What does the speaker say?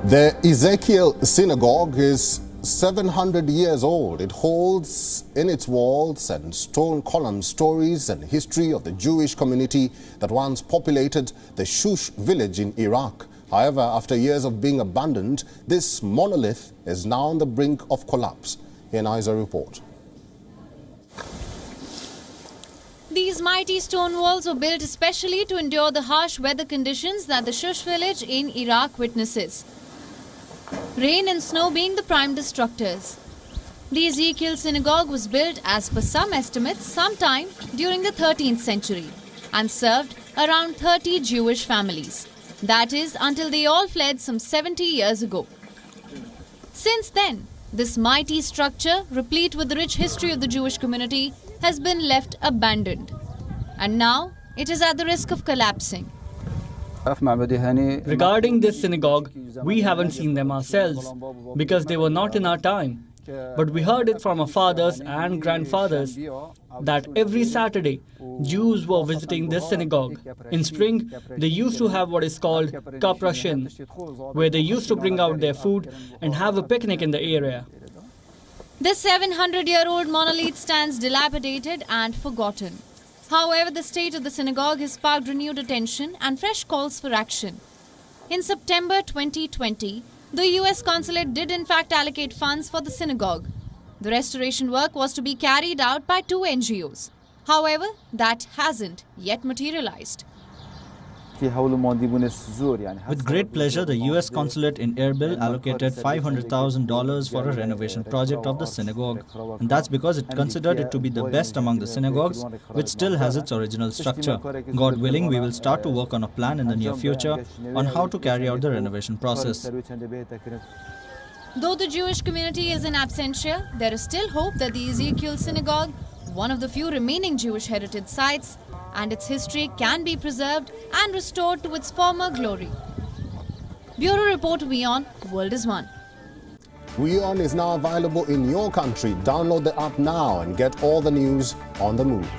The Ezekiel Synagogue is 700 years old. It holds in its walls and stone columns stories and history of the Jewish community that once populated the Shush village in Iraq. However, after years of being abandoned, this monolith is now on the brink of collapse. Here now is a report. These mighty stone walls were built especially to endure the harsh weather conditions that the Shush village in Iraq witnesses. Rain and snow being the prime destructors. The Ezekiel Synagogue was built, as per some estimates, sometime during the 13th century and served around 30 Jewish families. That is, until they all fled some 70 years ago. Since then, this mighty structure, replete with the rich history of the Jewish community, has been left abandoned. And now, it is at the risk of collapsing. Regarding this synagogue, we haven't seen them ourselves because they were not in our time. But we heard it from our fathers and grandfathers that every Saturday, Jews were visiting this synagogue. In spring, they used to have what is called kaprashin, where they used to bring out their food and have a picnic in the area. This 700-year-old monolith stands dilapidated and forgotten. However, the state of the synagogue has sparked renewed attention and fresh calls for action. In September 2020, the US consulate did in fact allocate funds for the synagogue. The restoration work was to be carried out by 2 NGOs. However, that hasn't yet materialized. With great pleasure, the U.S. consulate in Erbil allocated $500,000 for a renovation project of the synagogue. And that's because it considered it to be the best among the synagogues, which still has its original structure. God willing, we will start to work on a plan in the near future on how to carry out the renovation process. Though the Jewish community is in absentia, there is still hope that the Ezekiel Synagogue, one of the few remaining Jewish heritage sites, and its history can be preserved and restored to its former glory. Bureau Report WION, World is One. WION is now available in your country. Download the app now and get all the news on the move.